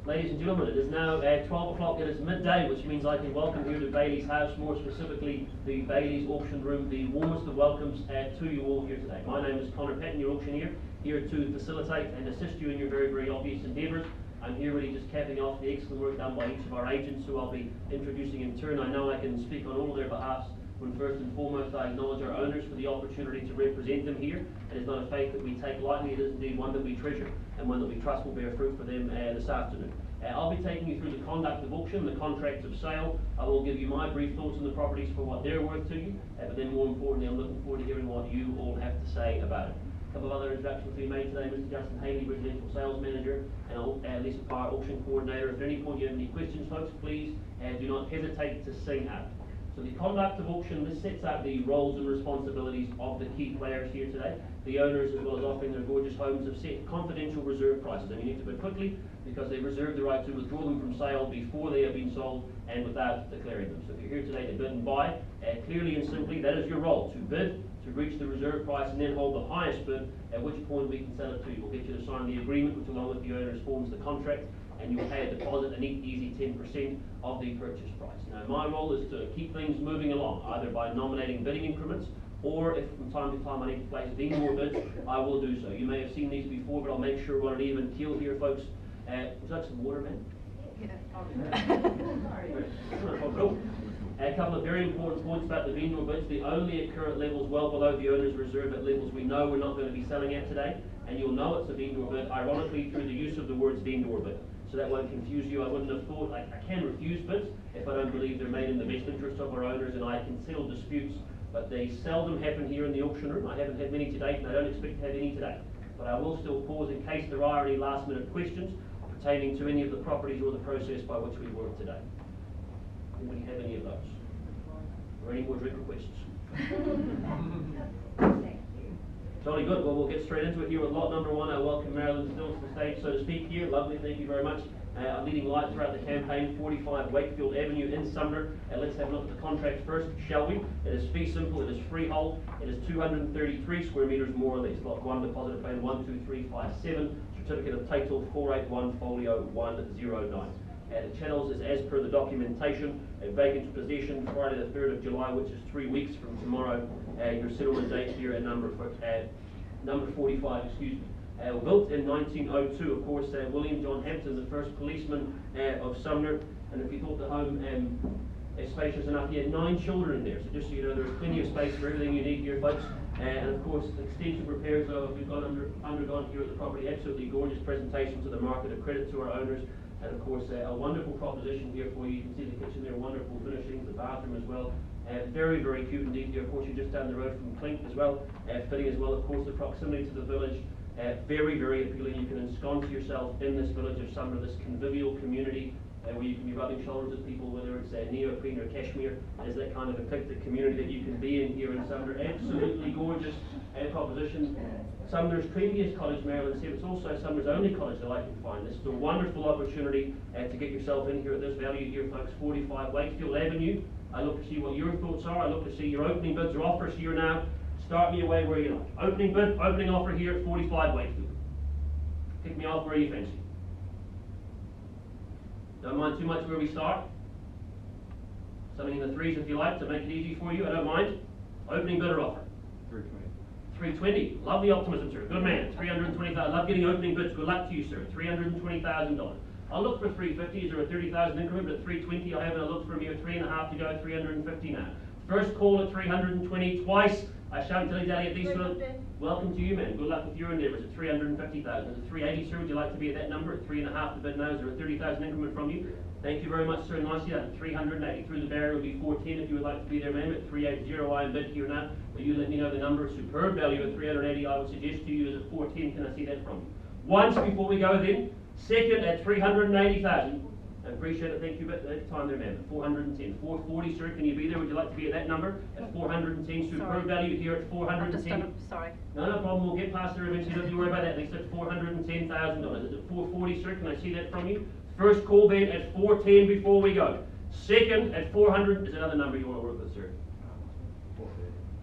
Ladies and gentlemen, it is now 12 o'clock, it is midday, which means I can welcome you to Bayleys House, more specifically the Bayleys auction room, the warmest of welcomes to you all here today. My name is Connor Patton, your auctioneer, here to facilitate and assist you in your very, very obvious endeavours. I'm here really just capping off the excellent work done by each of our agents, who I'll be introducing in turn. I know I can speak on all of their behalfs when first and foremost I acknowledge our owners for the opportunity to represent them here. It is not a faith that we take lightly, it is indeed one that we treasure and one that we trust will bear fruit for them this afternoon. I'll be taking you through the conduct of auction, the contracts of sale. I will give you my brief thoughts on the properties for what they're worth to you, but then more importantly I'm looking forward to hearing what you all have to say about it. A couple of other introductions to be made today: Mr. Justin Haley, Residential Sales Manager, and Lisa Parr, Auction Coordinator. If at any point you have any questions, folks, please do not hesitate to sing out. So the conduct of auction, this sets out the roles and responsibilities of the key players here today. The owners, as well as offering their gorgeous homes, have set confidential reserve prices, and you need to bid quickly because they reserve the right to withdraw them from sale before they have been sold and without declaring them. So if you're here today to bid and buy, clearly and simply that is your role: to bid, to reach the reserve price, and then hold the highest bid, at which point we can sell it to you. We'll get you to sign the agreement, which along with the owners forms the contract, and you'll pay a deposit, a neat, easy 10% of the purchase price. Now, my role is to keep things moving along, either by nominating bidding increments, or if from time to time I need to place more bids, I will do so. You may have seen these before, but I'll make sure we're on an even keel here, folks. Would you like some water, man? A couple of very important points about the vendor bids. They only occur at levels well below the owner's reserve, at levels we know we're not going to be selling at today, and you'll know it's a vendor bid, ironically, through the use of the words vendor bid. So that won't confuse you. I wouldn't have thought I can refuse bids if I don't believe they're made in the best interest of our owners, and I can settle disputes, but they seldom happen here in the auction room. I haven't had many to date, and I don't expect to have any today. But I will still pause in case there are any last minute questions pertaining to any of the properties or the process by which we work today. Anybody have any of those? Or any more drink requests? Jolly good. Well, we'll get straight into it here with lot number one. I welcome Marilyn Still to the stage, so to speak, here. Lovely, thank you very much. Our leading light throughout the campaign, 45 Wakefield Avenue in Sumner. Let's have a look at the contract first, shall we? It is fee simple, it is freehold, it is 233 square metres more or less. Lot 1, deposit plan 12357, certificate of title 481 folio 109. The channels is as per the documentation, a vacant possession Friday the 3rd of July, which is 3 weeks from tomorrow. Your settlement date here at number 45, excuse me. Built in 1902, of course, William John Hampton, the first policeman of Sumner. And if you thought the home is spacious enough, he had 9 children in there. So just so you know, there's plenty of space for everything you need here, folks. And of course, extensive repairs we've got undergone here at the property. Absolutely gorgeous presentation to the market, a credit to our owners. And of course, a wonderful proposition here for you. You can see the kitchen there, wonderful finishings, the bathroom as well. Very, very cute indeed here. Of course, you're just down the road from Clink as well. Fitting as well, of course, the proximity to the village. Very, very appealing. You can ensconce yourself in this village of Sumner, this convivial community where you can be rubbing shoulders with people, whether it's neoprene or cashmere. It is that kind of eclectic community that you can be in here in Sumner. Absolutely gorgeous proposition. Sumner's previous college, Marilyn said, it's also Sumner's only college that I can find. This is a wonderful opportunity to get yourself in here at this value here, folks. 45 Wakefield Avenue. I look to see what your thoughts are. I look to see your opening bids or offers here now. Start me away where you like. Opening bid, opening offer here at 45 Wakefield. Kick me off where you fancy. Don't mind too much where we start. Something in the threes if you like to make it easy for you. I don't mind. Opening bid or offer. 320. Love the optimism, sir. Good man. 320,000. Love getting opening bids. Good luck to you, sir. $320,000. I'll look for 350. Is there a 30,000 increment? But at 320, I'll have a look from here. 3.5 to go. 350 now. First call at 320 twice. I shan't dilly-dally at these sort of... Welcome to you, man. Good luck with your endeavours at 350,000. Is it 380, sir? Would you like to be at that number? At 3.5 to bid now. Is there a 30,000 increment from you? Thank you very much, sir. Nicely done. 380. Through the barrier will be 410 if you would like to be there, ma'am. At 380, I am bid here now. Will you let me know the number? Superb value at 380. I would suggest to you is at 410. Can I see that from you? Once before we go then. Second at 380,000. I appreciate it. Thank you. But at the time there, ma'am. 410. 440, sir. Can you be there? Would you like to be at that number? At 410. Superb value here at 410. Sorry. No problem. We'll get past there eventually. Don't you worry about that. At least at $410,000. Is it 440, sir? Can I see that from you? First call then at 410 before we go. Second at 400. Is another number you want to work with, sir?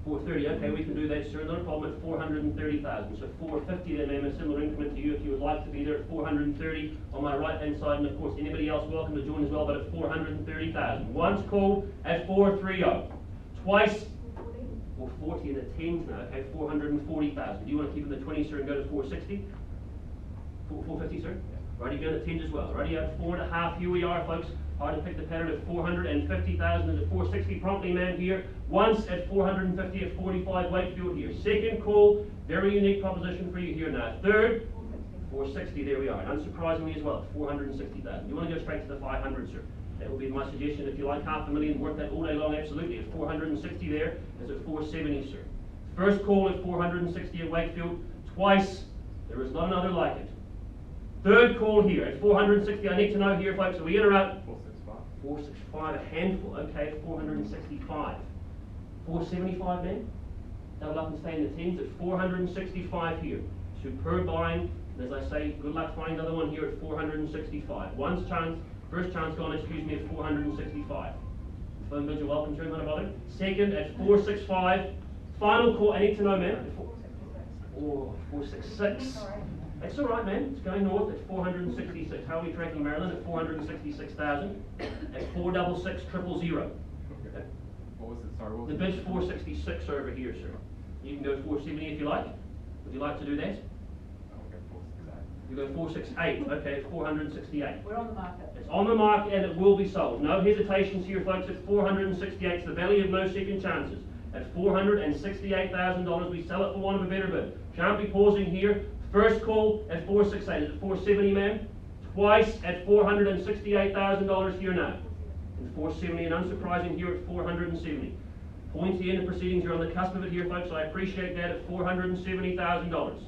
430, okay, we can do that, sir, not a problem, at 430,000. So 450 then, ma'am, a similar increment to you if you would like to be there at 430 on my right hand side, and of course anybody else welcome to join as well, but at 430,000. Once called at 430. Twice, or 40 in the tens now, okay, 440,000. Do you want to keep in the 20s, sir, and go to 460? 450, sir? Righty, go to the tens as well. Righty, at 4.5, here we are, folks. Hard to pick the pattern at 450,000 and at 460 promptly, man, here. Once at 450 at 45 Wakefield here. Second call, very unique proposition for you here now. Third, 460, there we are. And unsurprisingly as well, at 460,000. You want to go straight to the 500, sir? That would be my suggestion. If you like $500,000, work that all day long, absolutely. At 460 there, is at 470, sir. First call at 460 at Wakefield. Twice, there is not another like it. Third call here at 460. I need to know here, folks, are we in or out? 465, a handful. Okay, 465. 475 then? Double up and stay in the tens at 465 here. Superb buying. And as I say, good luck finding another one here at 465. First chance gone, excuse me, at 465. Phone bids, you're welcome to, not a bother. Second at 465. Final call, I need to know, man. 466. That's all right, man. It's going north at 466. How are we tracking, Marilyn? At 466,000. At 466 000. Okay. What was it? Sorry, what was the bid's 466 over here, sir. You can go 470 if you like. Would you like to do that? Okay, 468. You go 468. Okay, 468. We're on the market. It's on the market and it will be sold. No hesitations here, folks. At 468, it's the valley of no second chances. At $468,000, we sell it for one of a better bid. Shan't be pausing here. First call at 468. Is it 470, ma'am? Twice at $468,000 here now. And 470, and unsurprising here at 470. Pointy end of proceedings, you're on the cusp of it here, folks. I appreciate that at $470,000.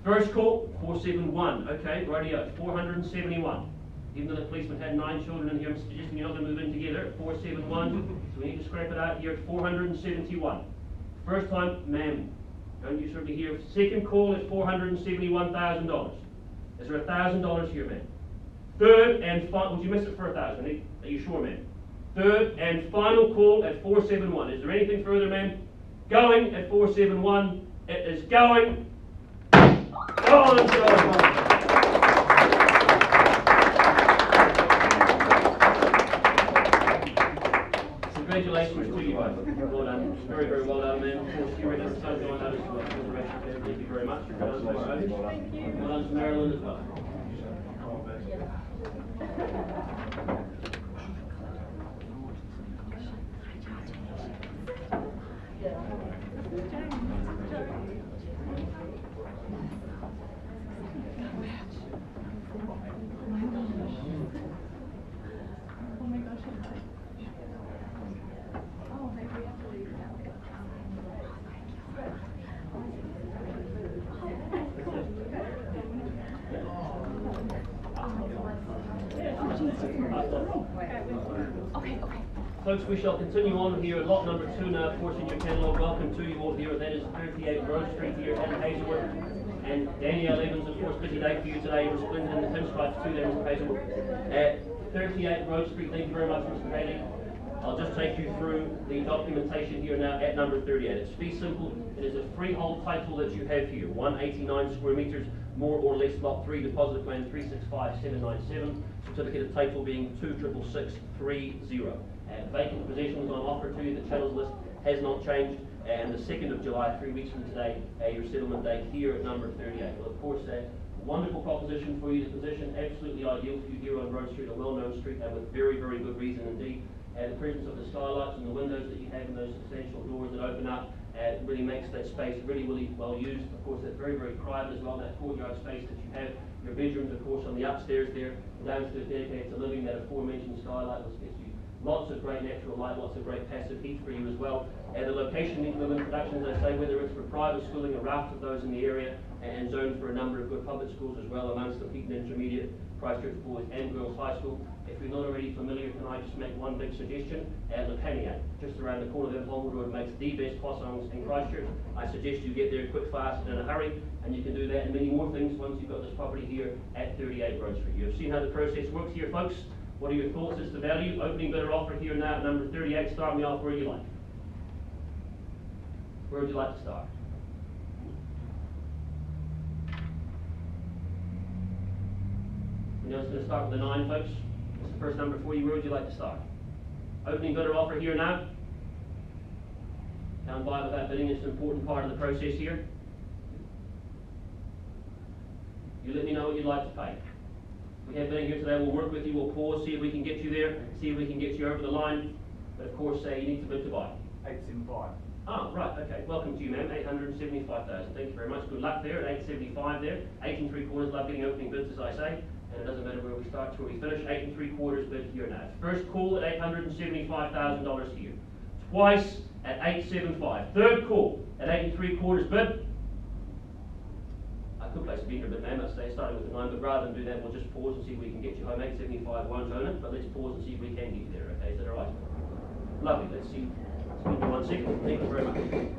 First call, 471. Okay, rightio, at 471. Even though the policeman had 9 children in here, I'm suggesting you're not going to move in together at 471. So we need to scrap it out here at 471. First time, ma'am. Don't you certainly hear? Second call at $471,000. Is there $1,000 here, ma'am? Third and final. Would you miss it for 1,000? Are you sure, ma'am? Third and final call at 471. Is there anything further, ma'am? Going at 471. It is going. On and so. Congratulations to you both. Well done. Very, very well done, man. Of course, you're in the sun going out as well. Thank you very much. Well done to Marilyn as well. Folks, we shall continue on here at lot number 2 now, of course, in your catalogue. Welcome to you all here. That is 38 Rose Street here at Hazelwood. And Danielle Evans, of course, busy day for you today. Resplendent in the pinstripes too there, Mr. Hazelwood. At 38 Rose Street, thank you very much, Mr. Bailey. I'll just take you through the documentation here now at number 38. It's fee simple. It is a freehold title that you have here. 189 square metres, more or less, lot 3, deposit plan 365797. Certificate of title being 266630. Vacant possessions on offer to you. The channels list has not changed. And the 2nd of July, 3 weeks from today, your settlement date here at number 38. Well, of course, a wonderful proposition for you. The position absolutely ideal for you here on Rose Street, a well-known street, and with very, very good reason indeed. The presence of the skylights and the windows that you have and those substantial doors that open up really makes that space really, really well used. Of course, that's very, very private as well, that courtyard space that you have. Your bedrooms, of course, on the upstairs there, downstairs dedicated to living. That aforementioned skylight which gets you lots of great natural light, lots of great passive heat for you as well. The location needs a little introduction, as I say, whether it's for private schooling, a raft of those in the area, and zoned for a number of good public schools as well, amongst them Heaton Intermediate, Christchurch Boys and Girls High School. If you're not already familiar, can I just make one big suggestion? Lepania, just around the corner there, Holmwood Road, makes the best possums in Christchurch. I suggest you get there quick, fast, and in a hurry, and you can do that and many more things once you've got this property here at 38 Rose Street. You've seen how the process works here, folks. What are your thoughts as to value? Opening bidder offer here now at number 38. Start me off where you like. Where would you like to start? You know it's going to start with a 9, folks. What's the first number for you? Where would you like to start? Opening bid or offer here now. Down by without bidding is an important part of the process here. You let me know what you'd like to pay. We have bidding here today. We'll work with you. We'll pause, see if we can get you there, see if we can get you over the line. But of course, you need to bid to buy. 875. Ah, right, okay. Welcome to you, ma'am. 875,000. Thank you very much. Good luck there at 875 there. 8 3/4. Love getting opening bids, as I say. And it doesn't matter where we start to where we finish. 8 3/4 bid here now. First call at $875,000 here. Twice at 875. Third call at 8 3/4 bid. I could place a bigger bid, ma'am. I'd say starting with the 9, but rather than do that, we'll just pause and see if we can get you home. 875 won't own it, but let's pause and see if we can get you there. Okay, is that all right? Lovely. Let's see. Give me 1 second. Thank you very much.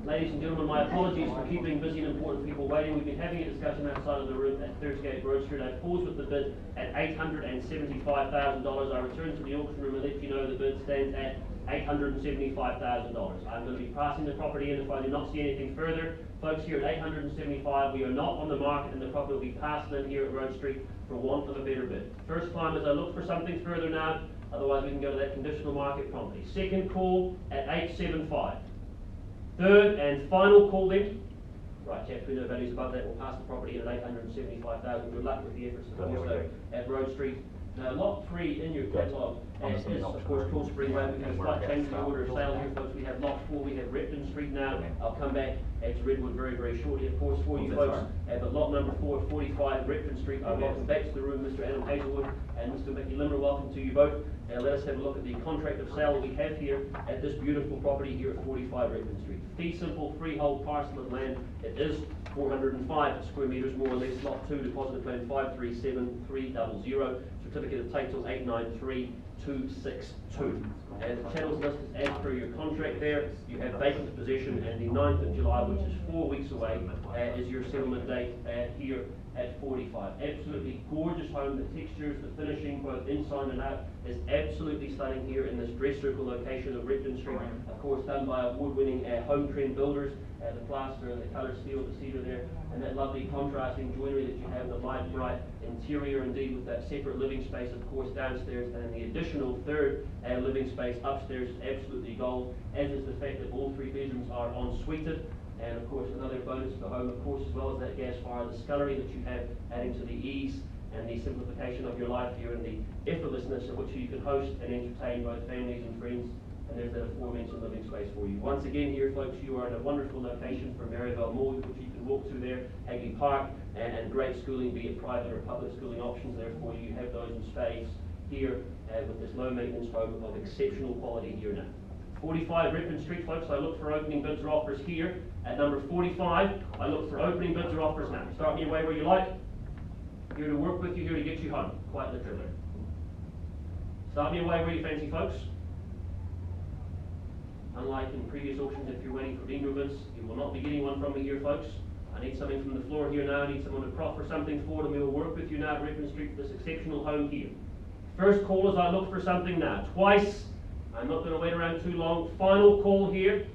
Ladies and gentlemen, my apologies for keeping busy and important people waiting. We've been having a discussion outside of the room at Thursgate Road Street. I paused with the bid at $875,000. I returned to the auction room and let you know the bid stands at $875,000. I'm going to be passing the property in if I do not see anything further. Folks, here at $875,000, we are not on the market, and the property will be passed in here at Road Street for want of a better bid. First time as I look for something further now, otherwise we can go to that conditional market promptly. Second call at $875,000. Third and final call then. Right, chaps, we know values above that. We'll pass the property in at $875,000. Good luck with the efforts of also at Road Street. Now, lot 3 in your catalogue is, of course, Cool Spring Way. We've had a slight change in the order of sale here, folks. We have lot 4, we have Repton Street now. I'll come back to Redwood very, very shortly, of course, for you folks. But lot number 4, 45 Repton Street. Welcome back to the room, Mr. Adam Hazelwood and Mr. Mickey Limmer. Welcome to you both. Let us have a look at the contract of sale that we have here at this beautiful property here at 45 Repton Street. Fee simple freehold parcel of land. It is 405 square metres more or less. Lot 2, deposit plan 537300. Certificate of title 893262. And the channels listed as per your contract there. You have vacant possession, and the 9th of July, which is 4 weeks away, is your settlement date here at 45. Absolutely gorgeous home. The textures, the finishing, both inside and out, is absolutely stunning here in this dress circle location of Repton Street. Of course, done by award-winning home trend builders. The plaster and the colour steel, the cedar there, and that lovely contrasting joinery that you have, the light bright interior indeed, with that separate living space, of course, downstairs, and the additional third living space upstairs is absolutely gold, as is the fact that all 3 bedrooms are en-suited. And of course, another bonus for home, of course, as well as that gas fire, the scullery that you have, adding to the ease and the simplification of your life here, and the effortlessness of which you can host and entertain both families and friends. And there's that aforementioned living space for you. Once again here, folks, you are in a wonderful location for Maryvale Mall, which you can walk to there, Hagley Park, and great schooling, be it private or public schooling options there for you. You have those in spades here with this low maintenance home of exceptional quality here now. 45 Repton Street, folks, I look for opening bids or offers here. At number 45, I look for opening bids or offers now. Start me away where you like. Here to work with you, here to get you home, quite literally. Start me away where you fancy, folks. Unlike in previous auctions, if you're waiting for bingo bids, you will not be getting one from me here, folks. I need something from the floor here now. I need someone to proffer something forward, and we will work with you now at Repton Street for this exceptional home here. First call as I look for something now. Twice. I'm not going to wait around too long. Final call here.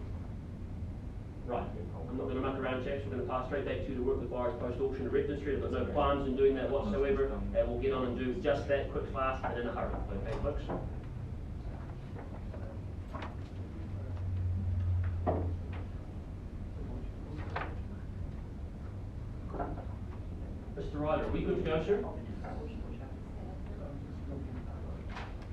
Right. I'm not going to muck around, chaps. We're going to pass straight back to you to work with buyers post-auction at Repton Street. I've got no qualms in doing that whatsoever. We'll get on and do just that, quick, fast, and in a hurry. Okay, folks? Mr. Ryder, are we good to go, sir?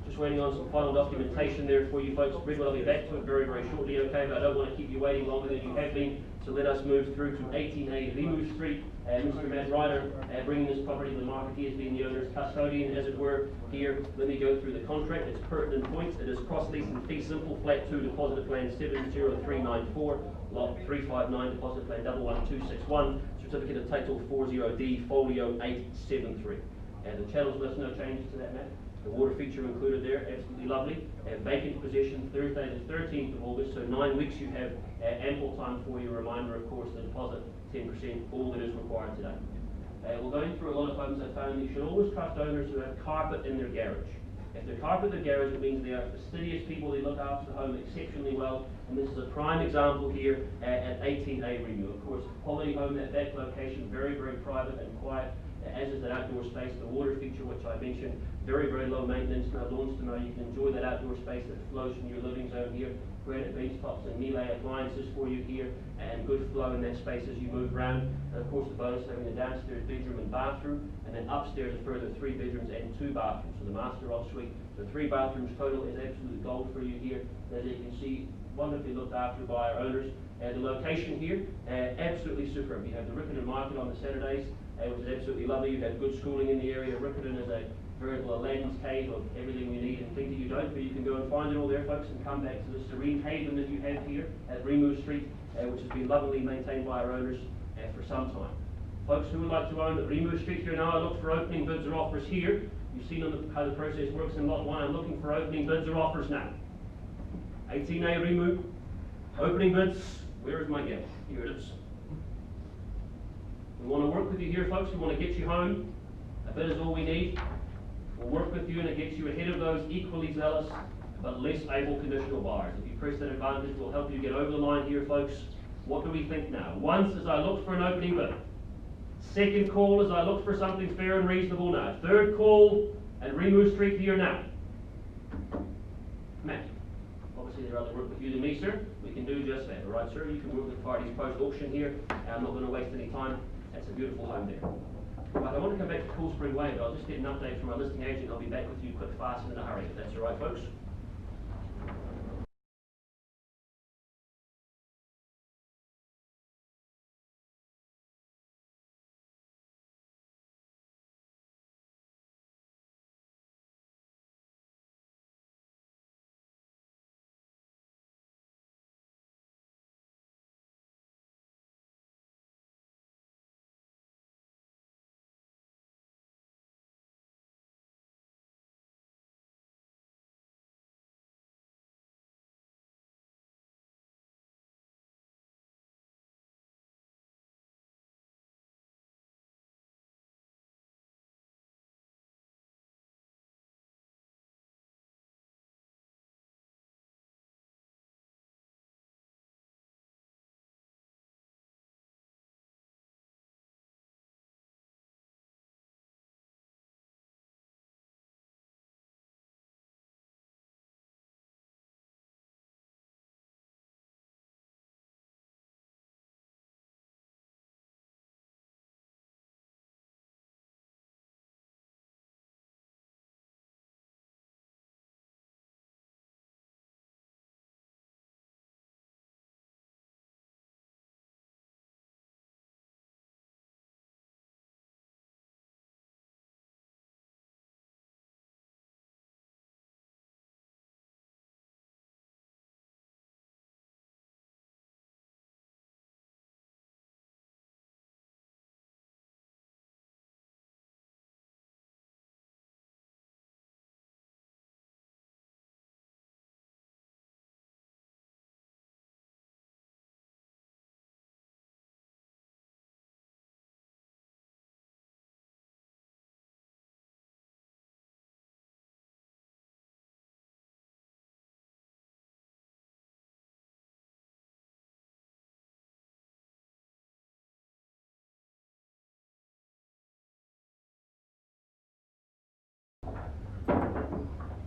Just waiting on some final documentation there for you folks. Redwood, I'll be back to it very, very shortly, okay? But I don't want to keep you waiting longer than you have been. So let us move through to 18A Limu Street. Mr. Matt Ryder bringing this property to the market. He has been the owner's custodian, as it were, here. Let me go through the contract. It's pertinent points. It is cross-lease and fee simple. Flat 2, deposit plan 70394. Lot 359, deposit plan 11261. Certificate of title 40D, folio 873. And the channels list, no changes to that, Matt. The water feature included there, absolutely lovely. Vacant possession Thursday the 13th of August, so 9 weeks. You have ample time for your reminder, of course, the deposit 10%, all that is required today. We're going through a lot of homes. I found you should always trust owners who have carpet in their garage. If they carpet their garage, it means they are fastidious people. They look after the home exceptionally well, and this is a prime example here at 18A Renew. Of course, quality home at that location, very, very private and quiet, as is that outdoor space. The water feature, which I mentioned, very, very low maintenance, no lawns to mow. You can enjoy that outdoor space that flows from your living zone here. Granite bench tops and Miele appliances for you here, and good flow in that space as you move around. And of course, the bonus having a downstairs bedroom and bathroom, and then upstairs a further 3 bedrooms and 2 bathrooms. So the master ensuite, the 3 bathrooms total is absolute gold for you here. As you can see, wonderfully looked after by our owners. The location here, absolutely superb. You have the Riccarton Market on the Saturdays, which is absolutely lovely. You have good schooling in the area. Riccarton is a veritable Aladdin's cave of everything you need and plenty you don't, but you can go and find it all there, folks, and come back to the serene haven that you have here at Remove Street, which has been lovingly maintained by our owners for some time. Folks who would like to own at Remove Street here now, I look for opening bids or offers here. You've seen how the process works in Lot 1. I'm looking for opening bids or offers now. 18A Remove, opening bids, Where is my gavel? Here it is. We want to work with you here, folks. We want to get you home. A bit is all we need. We'll work with you and it gets you ahead of those equally zealous but less able conditional buyers. If you press that advantage, we'll help you get over the line here, folks. What do we think now? Once as I look for an opening bid. Second call as I look for something fair and reasonable now. Third call and remove street here now. Matt, obviously they'd rather work with you than me, sir. We can do just that, all right, sir? You can work with parties post-auction here. I'm not going to waste any time. That's a beautiful home there. Right, I want to come back to Cool Spring Way, but I'll just get an update from our listing agent. I'll be back with you quick, fast, and in a hurry, if that's all right, folks.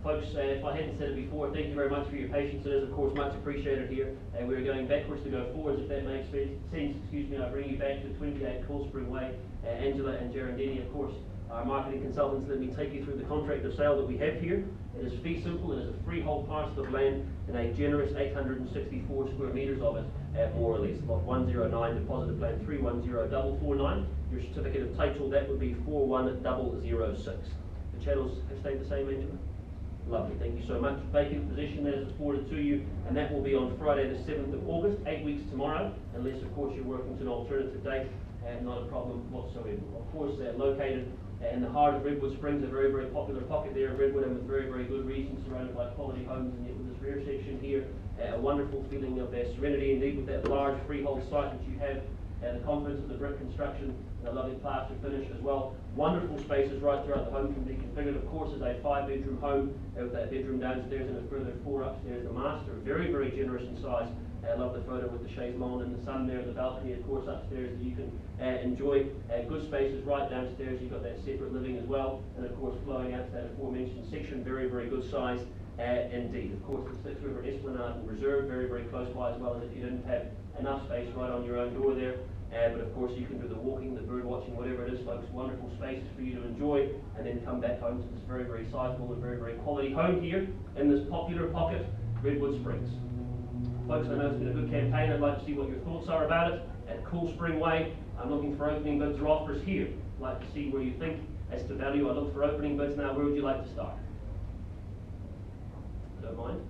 Folks, if I hadn't said it before, thank you very much for your patience. It is, of course, much appreciated here. We're going backwards to go forwards, if that makes sense. I bring you back to 28 Cool Spring Way. Angela and Geraldini, of course, our marketing consultants. Let me take you through the contract of sale that we have here. It is fee simple. It is a freehold parcel of land and a generous 864 square metres of it, more or less. Lot 109, deposit plan 310449. Your certificate of title, that would be 41006. The channels have stayed the same, Angela? Lovely, thank you so much. Vacant possession that is afforded to you, and that will be on Friday the 7th of August, 8 weeks tomorrow, unless of course you're working to an alternative date, and not a problem whatsoever. Of course, they're located in the heart of Redwood Springs, a very, very popular pocket there of Redwood, and with very, very good reason, surrounded by quality homes, and yet with this rear section here, a wonderful feeling of their serenity, indeed with that large freehold site that you have, and the confidence of the brick construction, and a lovely plaster finish as well. Wonderful spaces right throughout the home can be configured, of course, as a 5-bedroom home with that bedroom downstairs and a further 4 upstairs. The master, very, very generous in size. I love the photo with the chaise lawn and the sun there, the balcony, of course, upstairs that you can enjoy. Good spaces right downstairs. You've got that separate living as well, and of course, flowing out to that aforementioned section, very, very good size indeed. Of course, the Six River Esplanade and Reserve, very, very close by as well, as if you didn't have enough space right on your own door there. But of course you can do the walking, the bird watching, whatever it is, folks. Wonderful spaces for you to enjoy, and then come back home to this very, very sizable and very, very quality home here in this popular pocket, Redwood Springs. Folks, I know it's been a good campaign. I'd like to see what your thoughts are about it. At Cool Spring Way, I'm looking for opening bids or offers here. I'd like to see where you think as to value. I look for opening bids now. Where would you like to start? I don't mind.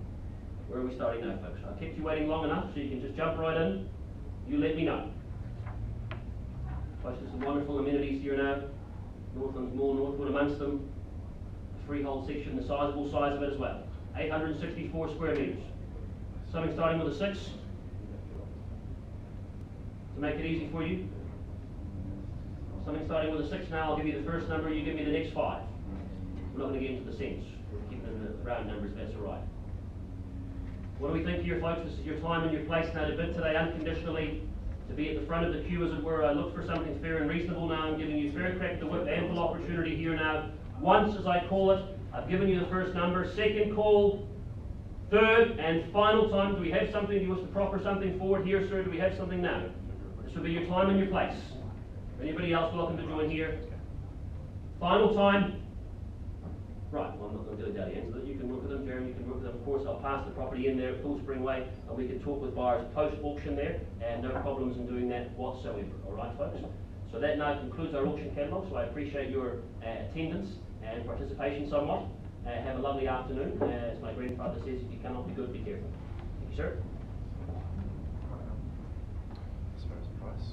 Where are we starting now, folks? I kept you waiting long enough, so you can just jump right in. You let me know. Folks, there's some wonderful amenities here now. Northland's Mall, Northwood amongst them. The freehold section, the sizable size of it as well. 864 square metres. Something starting with a 6. To make it easy for you, something starting with a 6 now, I'll give you the first number, you give me the next 5. We're not going to get into the cents. We're keeping it in the round numbers, that's all right. What do we think here, folks? This is your time and your place now to bid today unconditionally, to be at the front of the queue, as it were. I look for something fair and reasonable now. I'm giving you fair crack the whip, ample opportunity here now. Once, as I call it, I've given you the first number. Second call, third and final time. Do we have something? Do you wish to proffer something forward here, sir? Do we have something now? This will be your time and your place. Anybody else welcome to join here? Final time. Right, well, I'm not going to dilly-dally answer that. You can work with them, Jeremy, you can work with them. Of course, I'll pass the property in there at Full Spring Way, and we can talk with buyers post-auction there, and no problems in doing that whatsoever. All right, folks? So that now concludes our auction catalogue, so I appreciate your attendance and participation somewhat. Have a lovely afternoon. As my grandfather says, if you cannot be good, be careful. Thank you, sir. As far as price.